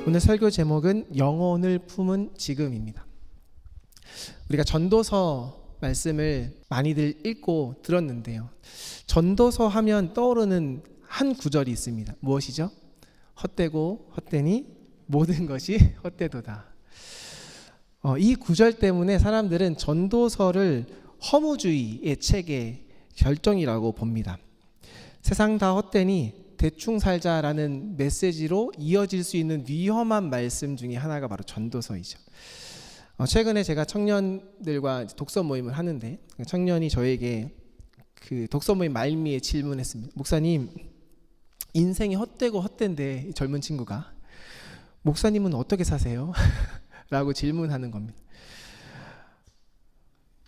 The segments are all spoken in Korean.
오늘 설교 제목은 영혼을 품은 지금입니다. 우리가 전도서 말씀을 많이들 읽고 들었는데요. 전도서 하면 떠오르는 한 구절이 있습니다. 무엇이죠? 헛되고 헛되니 모든 것이 헛되도다. 이 구절 때문에 사람들은 전도서를 허무주의의 책의 결정이라고 봅니다. 세상 다 헛되니 대충 살자라는 메시지로 이어질 수 있는 위험한 말씀 중에 하나가 바로 전도서이죠. 최근에 제가 청년들과 독서 모임을 하는데 청년이 저에게 그 독서 모임 말미에 질문했습니다. 목사님, 인생이 헛되고 헛된데 젊은 친구가 목사님은 어떻게 사세요? 라고 질문하는 겁니다.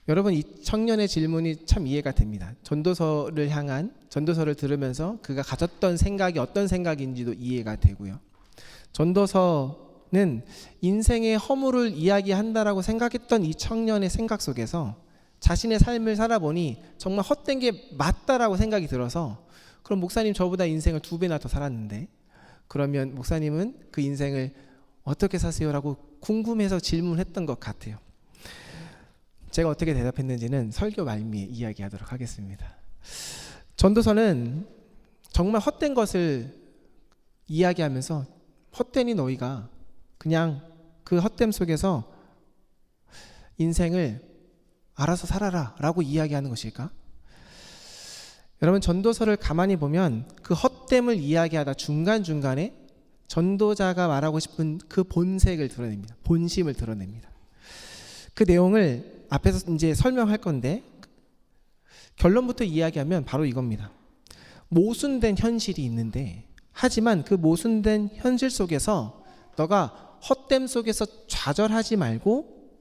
여러분, 이 청년의 질문이 참 이해가 됩니다. 전도서를 들으면서 그가 가졌던 생각이 어떤 생각인지도 이해가 되고요. 전도서는 인생의 허물을 이야기한다라고 생각했던 이 청년의 생각 속에서 자신의 삶을 살아보니 정말 헛된 게 맞다라고 생각이 들어서, 그럼 목사님 저보다 인생을 2배나 더 살았는데 그러면 목사님은 그 인생을 어떻게 사세요? 라고 궁금해서 질문했던 것 같아요. 제가 어떻게 대답했는지는 설교 말미에 이야기하도록 하겠습니다. 전도서는 정말 헛된 것을 이야기하면서 헛되니 너희가 그냥 그 헛됨 속에서 인생을 알아서 살아라 라고 이야기하는 것일까? 여러분, 전도서를 가만히 보면 그 헛됨을 이야기하다 중간중간에 전도자가 말하고 싶은 그 본색을 드러냅니다. 본심을 드러냅니다. 그 내용을 앞에서 이제 설명할 건데 결론부터 이야기하면 바로 이겁니다. 모순된 현실이 있는데, 하지만 그 모순된 현실 속에서 너가 헛됨 속에서 좌절하지 말고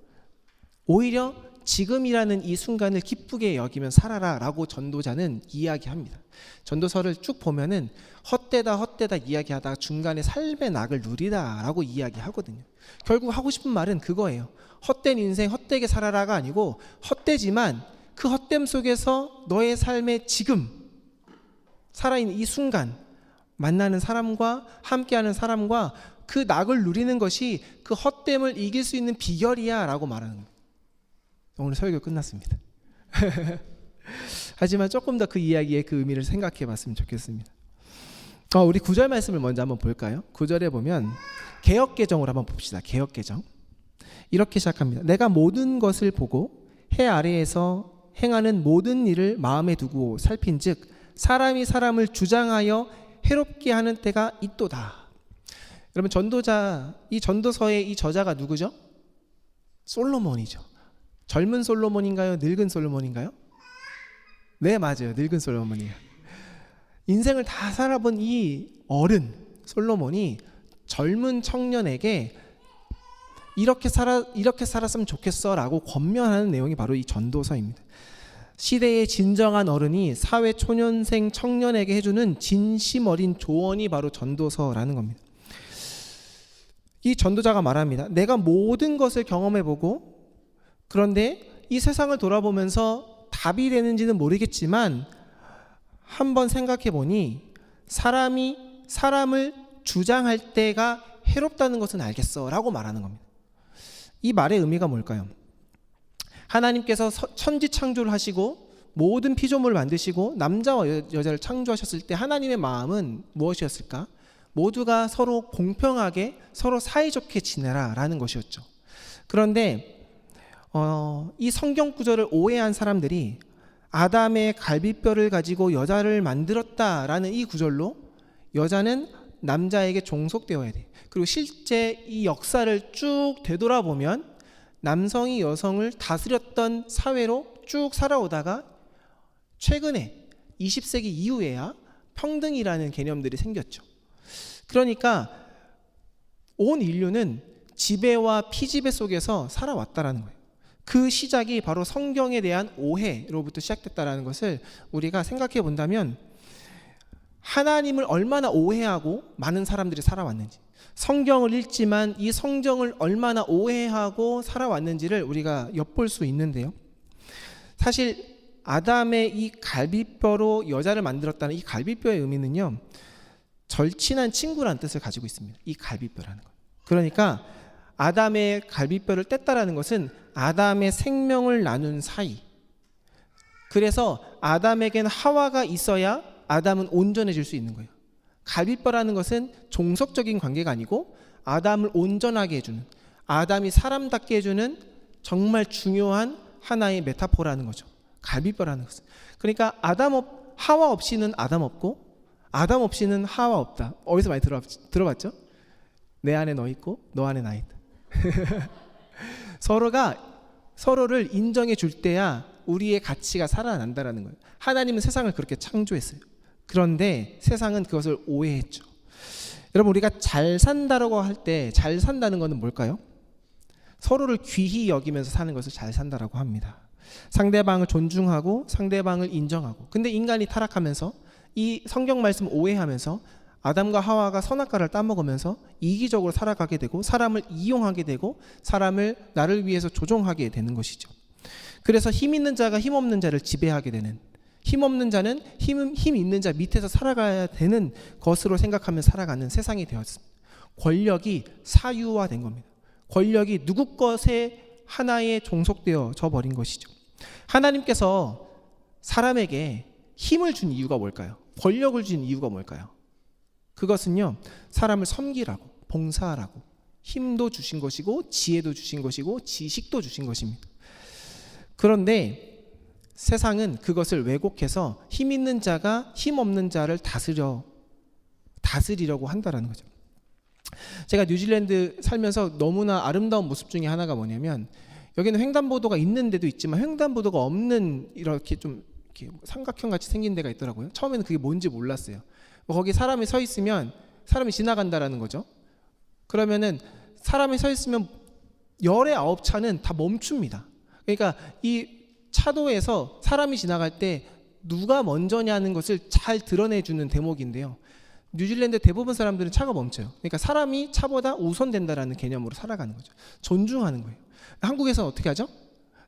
오히려 지금이라는 이 순간을 기쁘게 여기면 살아라 라고 전도자는 이야기합니다. 전도서를 쭉 보면은 헛되다 이야기하다가 중간에 삶의 낙을 누리다 라고 이야기하거든요. 결국 하고 싶은 말은 그거예요. 헛된 인생 헛되게 살아라가 아니고, 헛되지만 그 헛됨 속에서 너의 삶의 지금 살아있는 이 순간 만나는 사람과 함께하는 사람과 그 낙을 누리는 것이 그 헛됨을 이길 수 있는 비결이야 라고 말하는 거예요. 오늘 설교 끝났습니다. 하지만 조금 더 그 이야기의 그 의미를 생각해 봤으면 좋겠습니다. 우리 9절 말씀을 먼저 한번 볼까요? 9절에 보면 개역개정으로 한번 봅시다. 개역개정. 이렇게 시작합니다. 내가 모든 것을 보고 해 아래에서 행하는 모든 일을 마음에 두고 살핀즉 사람이 사람을 주장하여 해롭게 하는 때가 있도다. 여러분, 이 전도서의 이 저자가 누구죠? 솔로몬이죠. 젊은 솔로몬인가요? 늙은 솔로몬인가요? 네, 맞아요. 늙은 솔로몬이에요. 인생을 다 살아본 이 어른 솔로몬이 젊은 청년에게 이렇게 살았으면 좋겠어 라고 권면하는 내용이 바로 이 전도서입니다. 시대의 진정한 어른이 사회 초년생 청년에게 해주는 진심 어린 조언이 바로 전도서라는 겁니다. 이 전도자가 말합니다. 내가 모든 것을 경험해보고, 그런데 이 세상을 돌아보면서 답이 되는지는 모르겠지만 한번 생각해보니 사람이 사람을 주장할 때가 해롭다는 것은 알겠어 라고 말하는 겁니다. 이 말의 의미가 뭘까요? 하나님께서 천지 창조를 하시고 모든 피조물을 만드시고 남자와 여자를 창조하셨을 때 하나님의 마음은 무엇이었을까? 모두가 서로 공평하게 서로 사이좋게 지내라 라는 것이었죠. 그런데 이 성경 구절을 오해한 사람들이 아담의 갈비뼈를 가지고 여자를 만들었다라는 이 구절로 여자는 남자에게 종속되어야 돼. 그리고 실제 이 역사를 쭉 되돌아보면 남성이 여성을 다스렸던 사회로 쭉 살아오다가 최근에 20세기 이후에야 평등이라는 개념들이 생겼죠. 그러니까 온 인류는 지배와 피지배 속에서 살아왔다라는 거예요. 그 시작이 바로 성경에 대한 오해로부터 시작됐다라는 것을 우리가 생각해 본다면, 하나님을 얼마나 오해하고 많은 사람들이 살아왔는지, 성경을 읽지만 이 성경을 얼마나 오해하고 살아왔는지를 우리가 엿볼 수 있는데요. 사실 아담의 이 갈비뼈로 여자를 만들었다는 이 갈비뼈의 의미는요, 절친한 친구라는 뜻을 가지고 있습니다. 이 갈비뼈라는 것. 그러니까 아담의 갈비뼈를 뗐다라는 것은 아담의 생명을 나눈 사이. 그래서 아담에겐 하와가 있어야 아담은 온전해질 수 있는 거예요. 갈비뼈라는 것은 종속적인 관계가 아니고 아담을 온전하게 해주는, 아담이 사람답게 해주는 정말 중요한 하나의 메타포라는 거죠. 갈비뼈라는 것은. 그러니까 하와 없이는 아담 없고 아담 없이는 하와 없다. 어디서 많이 들어봤죠? 내 안에 너 있고 너 안에 나 있다. 서로를 인정해 줄 때야 우리의 가치가 살아난다라는 거예요. 하나님은 세상을 그렇게 창조했어요. 그런데 세상은 그것을 오해했죠. 여러분, 우리가 잘 산다라고 할 때 잘 산다는 것은 뭘까요? 서로를 귀히 여기면서 사는 것을 잘 산다라고 합니다. 상대방을 존중하고 상대방을 인정하고. 근데 인간이 타락하면서 이 성경 말씀 오해하면서 아담과 하와가 선악과를 따먹으면서 이기적으로 살아가게 되고 사람을 이용하게 되고 사람을 나를 위해서 조종하게 되는 것이죠. 그래서 힘 있는 자가 힘 없는 자를 지배하게 되는, 힘 없는 자는 힘 있는 자 밑에서 살아가야 되는 것으로 생각하며 살아가는 세상이 되었습니다. 권력이 사유화된 겁니다. 권력이 누구 것에 하나에 종속되어져 버린 것이죠. 하나님께서 사람에게 힘을 준 이유가 뭘까요? 권력을 준 이유가 뭘까요? 그것은요, 사람을 섬기라고, 봉사하라고, 힘도 주신 것이고 지혜도 주신 것이고 지식도 주신 것입니다. 그런데 세상은 그것을 왜곡해서 힘 있는 자가 힘 없는 자를 다스리려고 한다라는 거죠. 제가 뉴질랜드 살면서 너무나 아름다운 모습 중에 하나가 뭐냐면, 여기는 횡단보도가 있는 데도 있지만 횡단보도가 없는 이렇게 좀 이렇게 삼각형 같이 생긴 데가 있더라고요. 처음에는 그게 뭔지 몰랐어요. 거기 사람이 서 있으면 사람이 지나간다라는 거죠. 그러면은 사람이 서 있으면 열의 9차는 다 멈춥니다. 그러니까 이 차도에서 사람이 지나갈 때 누가 먼저냐는 것을 잘 드러내주는 대목인데요. 뉴질랜드 대부분 사람들은 차가 멈춰요. 그러니까 사람이 차보다 우선된다라는 개념으로 살아가는 거죠. 존중하는 거예요. 한국에서는 어떻게 하죠?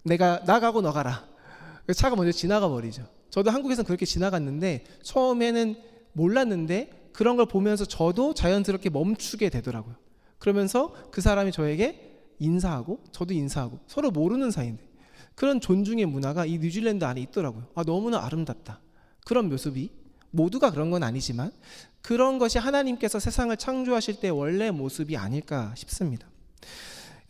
내가 나가고 너 가라. 차가 먼저 지나가 버리죠. 저도 한국에서는 그렇게 지나갔는데 처음에는 몰랐는데 그런 걸 보면서 저도 자연스럽게 멈추게 되더라고요. 그러면서 그 사람이 저에게 인사하고 저도 인사하고 서로 모르는 사이인데 그런 존중의 문화가 이 뉴질랜드 안에 있더라고요. 너무나 아름답다. 그런 모습이 모두가 그런 건 아니지만 그런 것이 하나님께서 세상을 창조하실 때 원래 모습이 아닐까 싶습니다.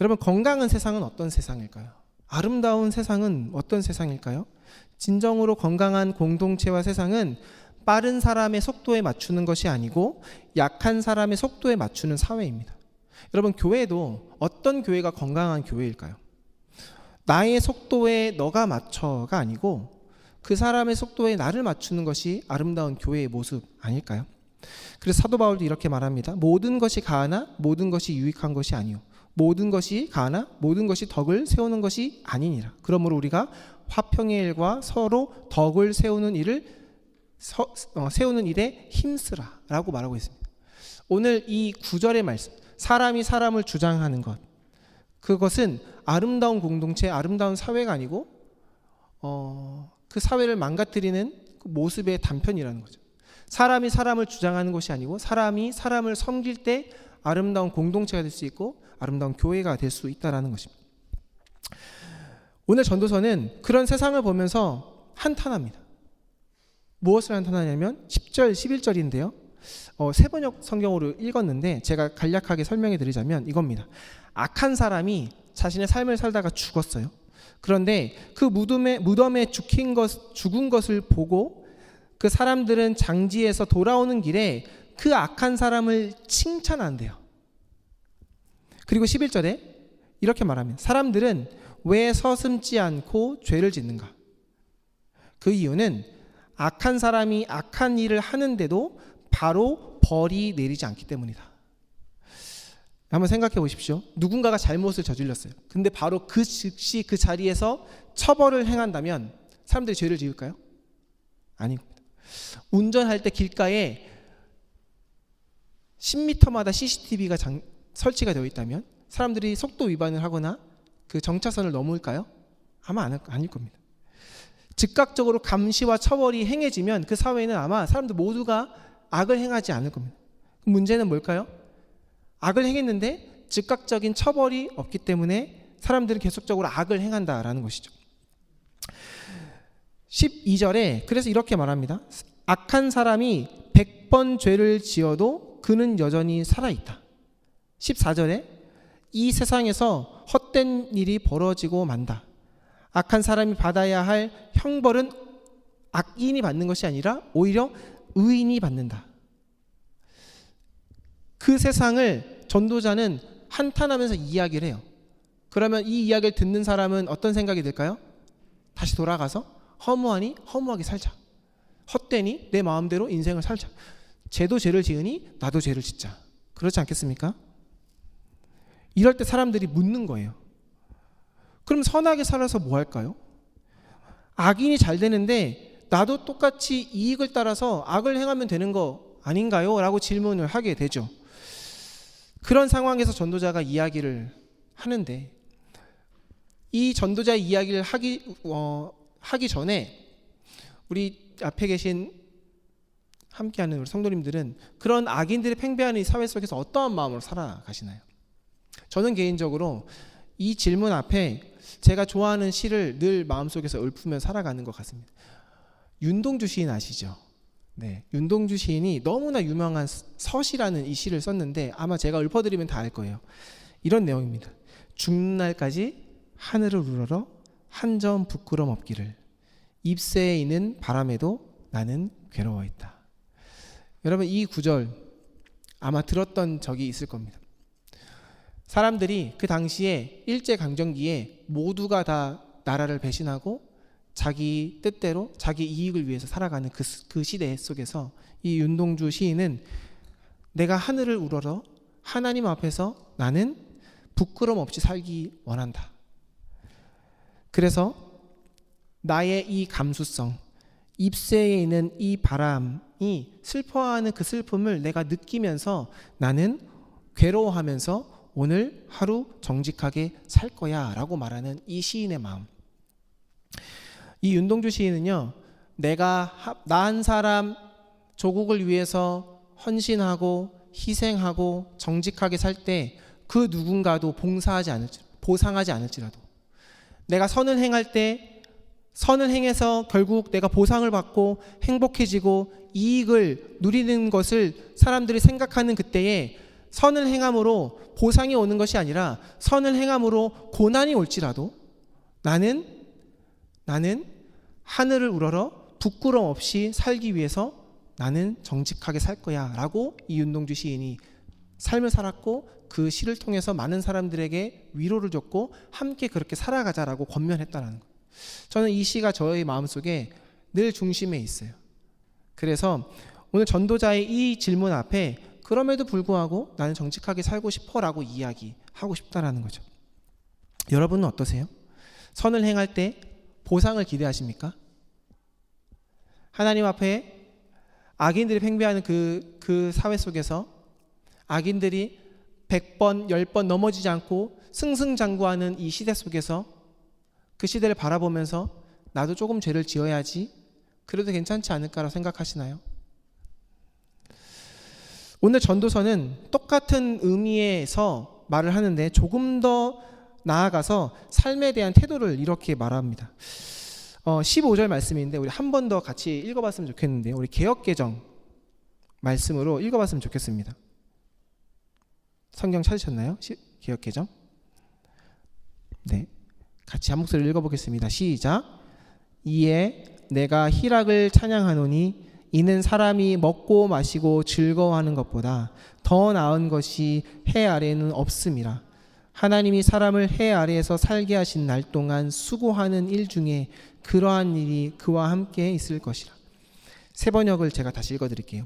여러분, 건강한 세상은 어떤 세상일까요? 아름다운 세상은 어떤 세상일까요? 진정으로 건강한 공동체와 세상은 빠른 사람의 속도에 맞추는 것이 아니고 약한 사람의 속도에 맞추는 사회입니다. 여러분, 교회도 어떤 교회가 건강한 교회일까요? 나의 속도에 너가 맞춰가 아니고 그 사람의 속도에 나를 맞추는 것이 아름다운 교회의 모습 아닐까요? 그래서 사도 바울도 이렇게 말합니다. 모든 것이 가하나 모든 것이 유익한 것이 아니요 모든 것이 가하나 모든 것이 덕을 세우는 것이 아니니라. 그러므로 우리가 화평의 일과 서로 덕을 세우는 일에 힘쓰라 라고 말하고 있습니다. 오늘 이 9절의 말씀, 사람이 사람을 주장하는 것, 그것은 아름다운 공동체, 아름다운 사회가 아니고 그 사회를 망가뜨리는 그 모습의 단편이라는 거죠. 사람이 사람을 주장하는 것이 아니고 사람이 사람을 섬길 때 아름다운 공동체가 될 수 있고 아름다운 교회가 될 수 있다는 것입니다. 오늘 전도서는 그런 세상을 보면서 한탄합니다. 무엇을 한탄하냐면 10절, 11절인데요. 세번역 성경으로 읽었는데 제가 간략하게 설명해 드리자면 이겁니다. 악한 사람이 자신의 삶을 살다가 죽었어요. 그런데 그 무덤에 죽은 것을 보고 그 사람들은 장지에서 돌아오는 길에 그 악한 사람을 칭찬한대요. 그리고 11절에 이렇게 말하면 사람들은 왜 서슴지 않고 죄를 짓는가? 그 이유는 악한 사람이 악한 일을 하는데도 바로 벌이 내리지 않기 때문이다. 한번 생각해 보십시오. 누군가가 잘못을 저질렀어요. 근데 바로 그 즉시 그 자리에서 처벌을 행한다면 사람들이 죄를 지을까요? 아닙니다. 운전할 때 길가에 10m마다 CCTV가 설치가 되어 있다면 사람들이 속도 위반을 하거나 그 정차선을 넘을까요? 아마 아닐 겁니다. 즉각적으로 감시와 처벌이 행해지면 그 사회는 아마 사람들 모두가 악을 행하지 않을 겁니다. 문제는 뭘까요? 악을 행했는데 즉각적인 처벌이 없기 때문에 사람들은 계속적으로 악을 행한다라는 것이죠. 12절에 그래서 이렇게 말합니다. 악한 사람이 100번 죄를 지어도 그는 여전히 살아있다. 14절에 이 세상에서 헛된 일이 벌어지고 만다. 악한 사람이 받아야 할 형벌은 악인이 받는 것이 아니라 오히려 의인이 받는다. 그 세상을 전도자는 한탄하면서 이야기를 해요. 그러면 이 이야기를 듣는 사람은 어떤 생각이 들까요? 다시 돌아가서 허무하니 허무하게 살자. 헛되니 내 마음대로 인생을 살자. 쟤도 죄를 지으니 나도 죄를 짓자. 그렇지 않겠습니까? 이럴 때 사람들이 묻는 거예요. 그럼 선하게 살아서 뭐 할까요? 악인이 잘 되는데 나도 똑같이 이익을 따라서 악을 행하면 되는 거 아닌가요? 라고 질문을 하게 되죠. 그런 상황에서 전도자가 이야기를 하는데 이 전도자의 이야기를 하기 전에 우리 앞에 계신 함께하는 우리 성도님들은 그런 악인들의 팽배한 이 사회 속에서 어떠한 마음으로 살아가시나요? 저는 개인적으로 이 질문 앞에 제가 좋아하는 시를 늘 마음속에서 읊으며 살아가는 것 같습니다. 윤동주 시인 아시죠? 네, 윤동주 시인이 너무나 유명한 서시라는 이 시를 썼는데 아마 제가 읊어드리면 다 알 거예요. 이런 내용입니다. 죽는 날까지 하늘을 우러러 한 점 부끄럼 없기를 잎새에 있는 바람에도 나는 괴로워했다. 여러분 이 구절 아마 들었던 적이 있을 겁니다. 사람들이 그 당시에 일제강점기에 모두가 다 나라를 배신하고 자기 뜻대로 자기 이익을 위해서 살아가는 그 시대 속에서 이 윤동주 시인은 내가 하늘을 우러러 하나님 앞에서 나는 부끄럼 없이 살기 원한다. 그래서 나의 이 감수성, 잎새에 있는 이 바람이 슬퍼하는 그 슬픔을 내가 느끼면서 나는 괴로워하면서 오늘 하루 정직하게 살 거야 라고 말하는 이 시인의 마음. 이 윤동주 시인은요, 내가 나 한 사람 조국을 위해서 헌신하고 희생하고 정직하게 살 때 그 누군가도 보상하지 않을지라도 내가 선을 행할 때 선을 행해서 결국 내가 보상을 받고 행복해지고 이익을 누리는 것을 사람들이 생각하는 그때에 선을 행함으로 보상이 오는 것이 아니라 선을 행함으로 고난이 올지라도 나는 하늘을 우러러 부끄럼 없이 살기 위해서 나는 정직하게 살 거야 라고 이 윤동주 시인이 삶을 살았고 그 시를 통해서 많은 사람들에게 위로를 줬고 함께 그렇게 살아가자라고 권면했다는 거예요. 저는 이 시가 저의 마음속에 늘 중심에 있어요. 그래서 오늘 전도자의 이 질문 앞에 그럼에도 불구하고 나는 정직하게 살고 싶어라고 이야기하고 싶다라는 거죠. 여러분은 어떠세요? 선을 행할 때 보상을 기대하십니까? 하나님 앞에 악인들이 팽배하는 그 사회 속에서 악인들이 100번, 10번 넘어지지 않고 승승장구하는 이 시대 속에서 그 시대를 바라보면서 나도 조금 죄를 지어야지 그래도 괜찮지 않을까라고 생각하시나요? 오늘 전도서는 똑같은 의미에서 말을 하는데 조금 더 나아가서 삶에 대한 태도를 이렇게 말합니다. 15절 말씀인데 우리 한 번 더 같이 읽어봤으면 좋겠는데요. 우리 개역개정 말씀으로 읽어봤으면 좋겠습니다. 성경 찾으셨나요? 개역개정? 네, 같이 한 목소리를 읽어보겠습니다. 시작. 이에 내가 희락을 찬양하노니 이는 사람이 먹고 마시고 즐거워하는 것보다 더 나은 것이 해 아래에는 없음이라. 하나님이 사람을 해 아래에서 살게 하신 날 동안 수고하는 일 중에 그러한 일이 그와 함께 있을 것이라. 세 번역을 제가 다시 읽어드릴게요.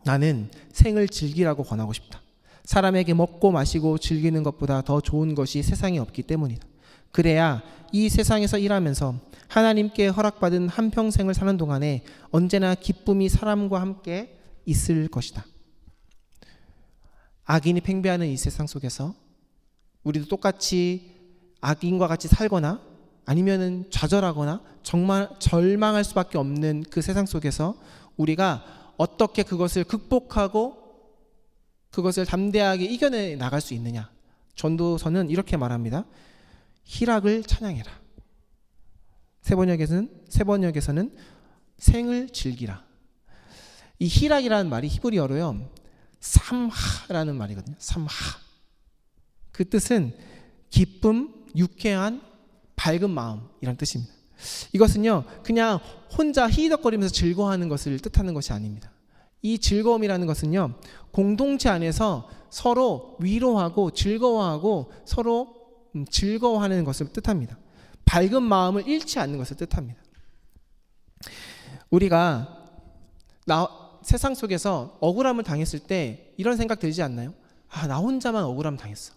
나는 생을 즐기라고 권하고 싶다. 사람에게 먹고 마시고 즐기는 것보다 더 좋은 것이 세상에 없기 때문이다. 그래야 이 세상에서 일하면서 하나님께 허락받은 한평생을 사는 동안에 언제나 기쁨이 사람과 함께 있을 것이다. 악인이 팽배하는 이 세상 속에서 우리도 똑같이 악인과 같이 살거나 아니면은 좌절하거나 정말 절망할 수밖에 없는 그 세상 속에서 우리가 어떻게 그것을 극복하고 그것을 담대하게 이겨내 나갈 수 있느냐? 전도서는 이렇게 말합니다. 희락을 찬양해라. 세번역에서는 생을 즐기라. 이 희락이라는 말이 히브리어로요, 삼하라는 말이거든요. 삼하. 그 뜻은 기쁨, 유쾌한, 밝은 마음이란 뜻입니다. 이것은요, 그냥 혼자 히덕거리면서 즐거워하는 것을 뜻하는 것이 아닙니다. 이 즐거움이라는 것은요, 공동체 안에서 서로 위로하고 즐거워하고 서로 즐거워하는 것을 뜻합니다. 밝은 마음을 잃지 않는 것을 뜻합니다. 우리가 세상 속에서 억울함을 당했을 때 이런 생각 들지 않나요? 나 혼자만 억울함 당했어.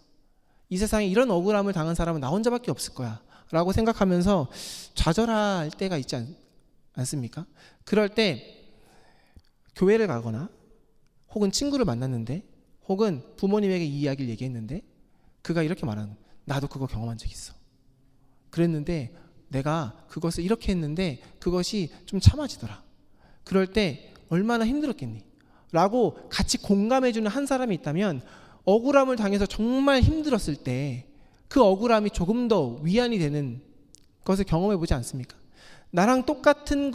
이 세상에 이런 억울함을 당한 사람은 나 혼자밖에 없을 거야 라고 생각하면서 좌절할 때가 있지 않습니까? 그럴 때 교회를 가거나 혹은 친구를 만났는데 혹은 부모님에게 이 이야기를 얘기했는데 그가 이렇게 말하는 거예요. 나도 그거 경험한 적 있어. 그랬는데 내가 그것을 이렇게 했는데 그것이 좀 참아지더라. 그럴 때 얼마나 힘들었겠니? 라고 같이 공감해주는 한 사람이 있다면 억울함을 당해서 정말 힘들었을 때 그 억울함이 조금 더 위안이 되는 것을 경험해 보지 않습니까? 나랑 똑같은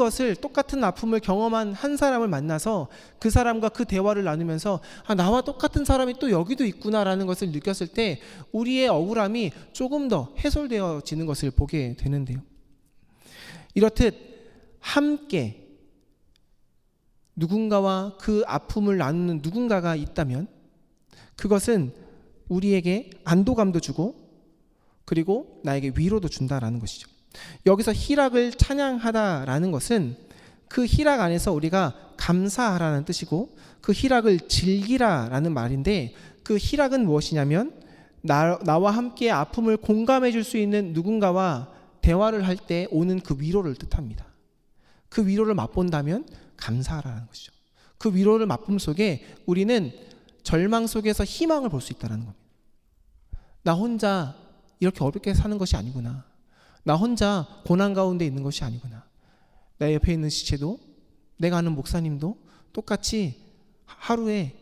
아픔을 경험한 한 사람을 만나서 그 사람과 그 대화를 나누면서 나와 똑같은 사람이 또 여기도 있구나라는 것을 느꼈을 때 우리의 억울함이 조금 더 해소되어지는 것을 보게 되는데요. 이렇듯 함께 누군가와 그 아픔을 나누는 누군가가 있다면 그것은 우리에게 안도감도 주고 그리고 나에게 위로도 준다라는 것이죠. 여기서 희락을 찬양하다라는 것은 그 희락 안에서 우리가 감사하라는 뜻이고 그 희락을 즐기라라는 말인데 그 희락은 무엇이냐면 나와 함께 아픔을 공감해 줄 수 있는 누군가와 대화를 할 때 오는 그 위로를 뜻합니다. 그 위로를 맛본다면 감사하라는 것이죠. 그 위로를 맛봄 속에 우리는 절망 속에서 희망을 볼 수 있다는 겁니다. 나 혼자 이렇게 어렵게 사는 것이 아니구나. 나 혼자 고난 가운데 있는 것이 아니구나. 내 옆에 있는 지체도 내가 아는 목사님도 똑같이 하루에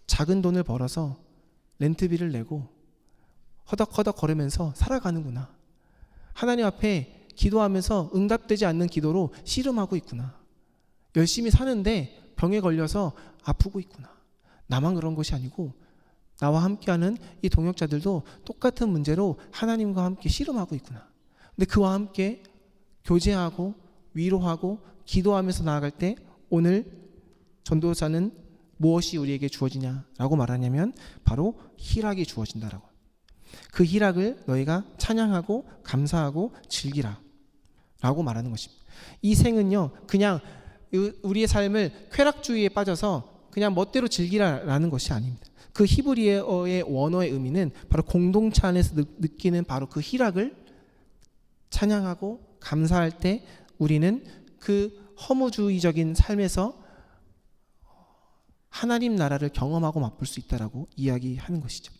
작은 돈을 벌어서 렌트비를 내고 허덕허덕 걸으면서 살아가는구나. 하나님 앞에 기도하면서 응답되지 않는 기도로 씨름하고 있구나. 열심히 사는데 병에 걸려서 아프고 있구나. 나만 그런 것이 아니고 나와 함께하는 이 동역자들도 똑같은 문제로 하나님과 함께 씨름하고 있구나. 근데 그와 함께 교제하고 위로하고 기도하면서 나아갈 때 오늘 전도자는 무엇이 우리에게 주어지냐라고 말하냐면 바로 희락이 주어진다라고. 그 희락을 너희가 찬양하고 감사하고 즐기라 라고 말하는 것입니다. 이 생은요, 그냥 우리의 삶을 쾌락주의에 빠져서 그냥 멋대로 즐기라라는 것이 아닙니다. 그 히브리어의 원어의 의미는 바로 공동체 안에서 느끼는 바로 그 희락을 찬양하고 감사할 때 우리는 그 허무주의적인 삶에서 하나님 나라를 경험하고 맛볼 수 있다라고 이야기하는 것이죠.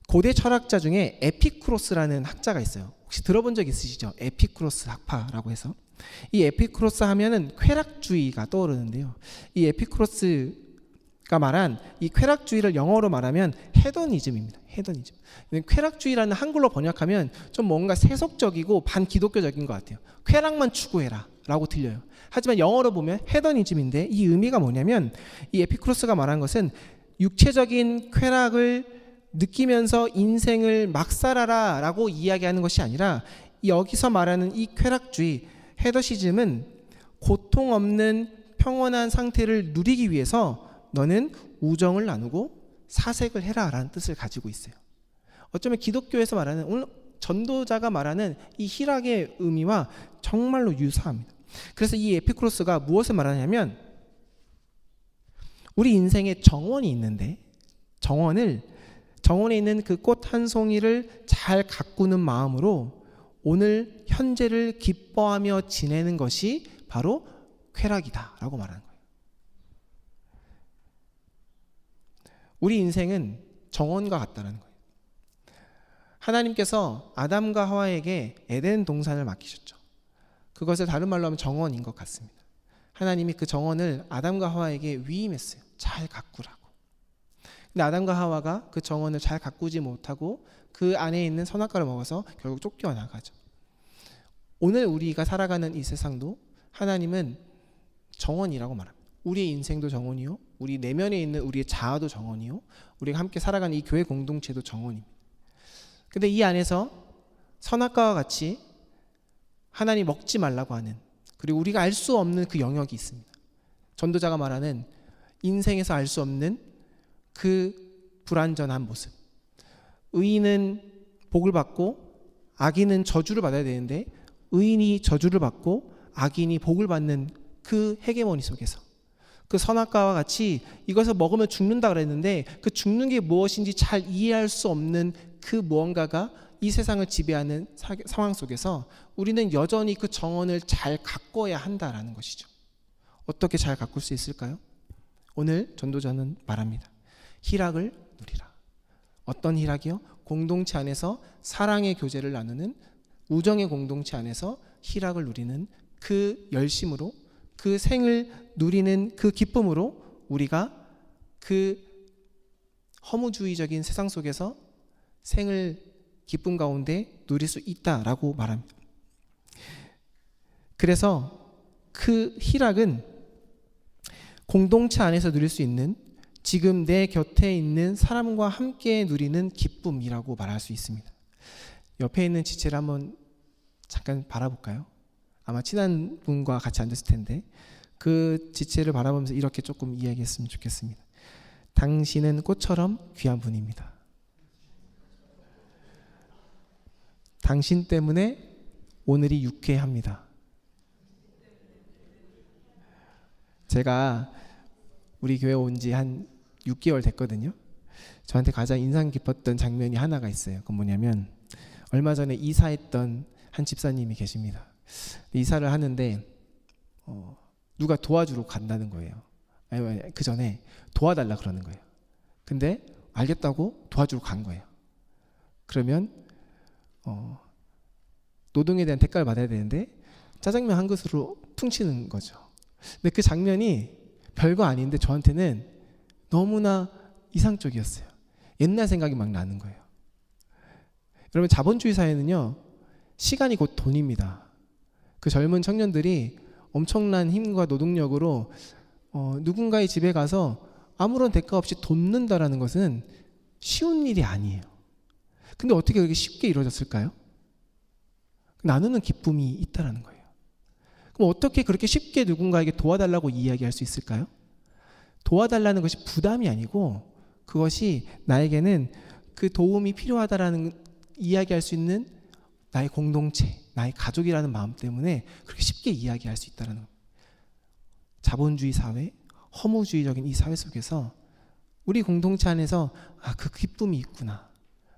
고대 철학자 중에 에피쿠로스라는 학자가 있어요. 혹시 들어본 적 있으시죠? 에피쿠로스 학파라고 해서. 이 에피쿠로스 하면은 쾌락주의가 떠오르는데요. 이 에피쿠로스가 말한 이 쾌락주의를 영어로 말하면 헤도니즘입니다. 헤도니즘. 쾌락주의라는 한글로 번역하면 좀 뭔가 세속적이고 반기독교적인 것 같아요. 쾌락만 추구해라 라고 들려요. 하지만 영어로 보면 헤도니즘인데 이 의미가 뭐냐면 이 에피쿠로스가 말한 것은 육체적인 쾌락을 느끼면서 인생을 막 살아라 라고 이야기하는 것이 아니라 여기서 말하는 이 쾌락주의 헤더시즘은 고통 없는 평온한 상태를 누리기 위해서 너는 우정을 나누고 사색을 해라 라는 뜻을 가지고 있어요. 어쩌면 기독교에서 말하는 오늘 전도자가 말하는 이 희락의 의미와 정말로 유사합니다. 그래서 이 에피쿠로스가 무엇을 말하냐면 우리 인생에 정원이 있는데 정원에 있는 그 꽃 한 송이를 잘 가꾸는 마음으로 오늘 현재를 기뻐하며 지내는 것이 바로 쾌락이다 라고 말하는 거예요. 우리 인생은 정원과 같다는 거예요. 하나님께서 아담과 하와에게 에덴 동산을 맡기셨죠. 그것을 다른 말로 하면 정원인 것 같습니다. 하나님이 그 정원을 아담과 하와에게 위임했어요. 잘 가꾸라고. 근데 아담과 하와가 그 정원을 잘 가꾸지 못하고 그 안에 있는 선악과를 먹어서 결국 쫓겨나가죠. 오늘 우리가 살아가는 이 세상도 하나님은 정원이라고 말합니다. 우리의 인생도 정원이요, 우리 내면에 있는 우리의 자아도 정원이요, 우리가 함께 살아가는 이 교회 공동체도 정원입니다. 근데 이 안에서 선악과와 같이 하나님 먹지 말라고 하는, 그리고 우리가 알 수 없는 그 영역이 있습니다. 전도자가 말하는 인생에서 알 수 없는 그 불완전한 모습. 의인은 복을 받고 악인은 저주를 받아야 되는데 의인이 저주를 받고 악인이 복을 받는 그 헤게모니 속에서, 그 선악과와 같이 이것을 먹으면 죽는다 그랬는데 그 죽는 게 무엇인지 잘 이해할 수 없는 그 무언가가 이 세상을 지배하는 상황 속에서 우리는 여전히 그 정원을 잘 가꿔야 한다라는 것이죠. 어떻게 잘 가꿀 수 있을까요? 오늘 전도자는 말합니다. 희락을 누리라. 어떤 희락이요? 공동체 안에서 사랑의 교제를 나누는, 우정의 공동체 안에서 희락을 누리는 그 열심으로, 그 생을 누리는 그 기쁨으로 우리가 그 허무주의적인 세상 속에서 생을 기쁨 가운데 누릴 수 있다라고 말합니다. 그래서 그 희락은 공동체 안에서 누릴 수 있는, 지금 내 곁에 있는 사람과 함께 누리는 기쁨이라고 말할 수 있습니다. 옆에 있는 지체를 한번 잠깐 바라볼까요? 아마 친한 분과 같이 앉았을 텐데 그 지체를 바라보면서 이렇게 조금 이야기했으면 좋겠습니다. 당신은 꽃처럼 귀한 분입니다. 당신 때문에 오늘이 유쾌합니다. 제가 우리 교회 온 지 한 6개월 됐거든요. 저한테 가장 인상 깊었던 장면이 하나가 있어요. 그건 뭐냐면 얼마 전에 이사했던 한 집사님이 계십니다. 이사를 하는데 누가 도와주러 간다는 거예요. 아니, 그 전에 도와달라 그러는 거예요. 근데 알겠다고 도와주러 간 거예요. 그러면 노동에 대한 대가를 받아야 되는데 짜장면 한 그릇으로 퉁치는 거죠. 근데 그 장면이 별거 아닌데 저한테는 너무나 이상적이었어요. 옛날 생각이 막 나는 거예요. 여러분, 자본주의 사회는요, 시간이 곧 돈입니다. 그 젊은 청년들이 엄청난 힘과 노동력으로 누군가의 집에 가서 아무런 대가 없이 돕는다라는 것은 쉬운 일이 아니에요. 근데 어떻게 그렇게 쉽게 이루어졌을까요? 나누는 기쁨이 있다라는 거예요. 그럼 어떻게 그렇게 쉽게 누군가에게 도와달라고 이야기할 수 있을까요? 도와달라는 것이 부담이 아니고 그것이 나에게는 그 도움이 필요하다라는 이야기할 수 있는 나의 공동체, 나의 가족이라는 마음 때문에 그렇게 쉽게 이야기할 수 있다는 겁니다. 자본주의 사회, 허무주의적인 이 사회 속에서 우리 공동체 안에서 그 기쁨이 있구나.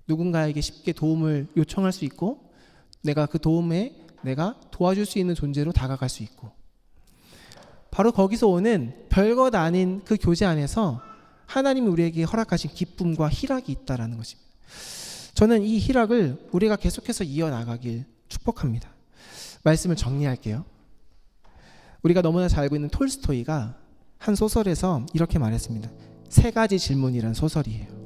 누군가에게 쉽게 도움을 요청할 수 있고 내가 그 도움에 내가 도와줄 수 있는 존재로 다가갈 수 있고, 바로 거기서 오는 별것 아닌 그 교제 안에서 하나님이 우리에게 허락하신 기쁨과 희락이 있다라는 것입니다. 저는 이 희락을 우리가 계속해서 이어나가길 축복합니다. 말씀을 정리할게요. 우리가 너무나 잘 알고 있는 톨스토이가 한 소설에서 이렇게 말했습니다. 3가지 질문이란 소설이에요.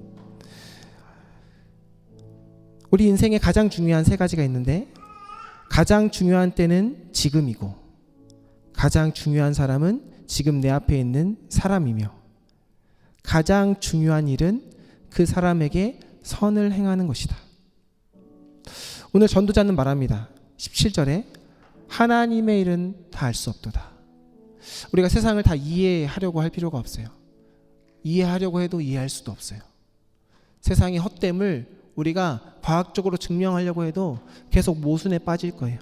우리 인생에 가장 중요한 3가지가 있는데 가장 중요한 때는 지금이고 가장 중요한 사람은 지금 내 앞에 있는 사람이며 가장 중요한 일은 그 사람에게 선을 행하는 것이다. 오늘 전도자는 말합니다. 17절에 하나님의 일은 다 알 수 없도다. 우리가 세상을 다 이해하려고 할 필요가 없어요. 이해하려고 해도 이해할 수도 없어요. 세상의 헛됨을 우리가 과학적으로 증명하려고 해도 계속 모순에 빠질 거예요.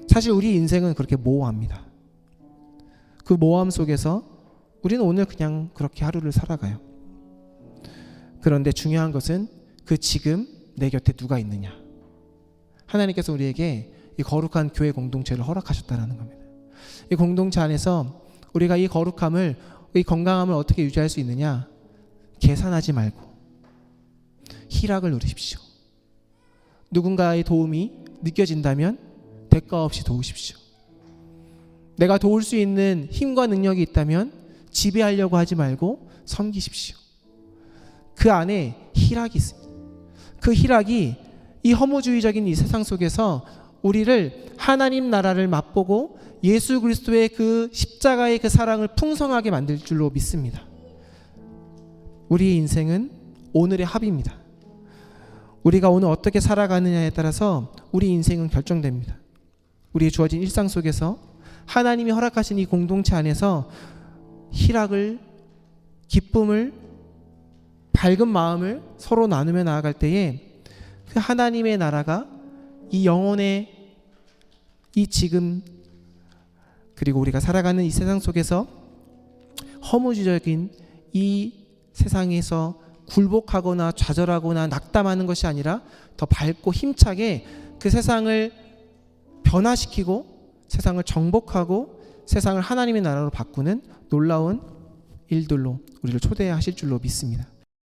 사실 우리 인생은 그렇게 모호합니다. 그 모호함 속에서 우리는 오늘 그냥 그렇게 하루를 살아가요. 그런데 중요한 것은 그 지금 내 곁에 누가 있느냐. 하나님께서 우리에게 이 거룩한 교회 공동체를 허락하셨다는 겁니다. 이 공동체 안에서 우리가 이 거룩함을, 이 건강함을 어떻게 유지할 수 있느냐. 계산하지 말고 희락을 누리십시오. 누군가의 도움이 느껴진다면 대가 없이 도우십시오. 내가 도울 수 있는 힘과 능력이 있다면 지배하려고 하지 말고 섬기십시오. 그 안에 희락이 있습니다. 그 희락이 이 허무주의적인 이 세상 속에서 우리를 하나님 나라를 맛보고 예수 그리스도의 그 십자가의 그 사랑을 풍성하게 만들 줄로 믿습니다. 우리의 인생은 오늘의 합입니다. 우리가 오늘 어떻게 살아가느냐에 따라서 우리 인생은 결정됩니다. 우리의 주어진 일상 속에서 하나님이 허락하신 이 공동체 안에서 희락을, 기쁨을, 밝은 마음을 서로 나누며 나아갈 때에 그 하나님의 나라가 이 영혼의 이 지금 그리고 우리가 살아가는 이 세상 속에서 허무주의적인 이 세상에서 굴복하거나 좌절하거나 낙담하는 것이 아니라 더 밝고 힘차게 그 세상을 변화시키고 세상을 정복하고 세상을 하나님의 나라로 바꾸는 놀라운 일들로 우리를 초대하실 줄로 믿습니다.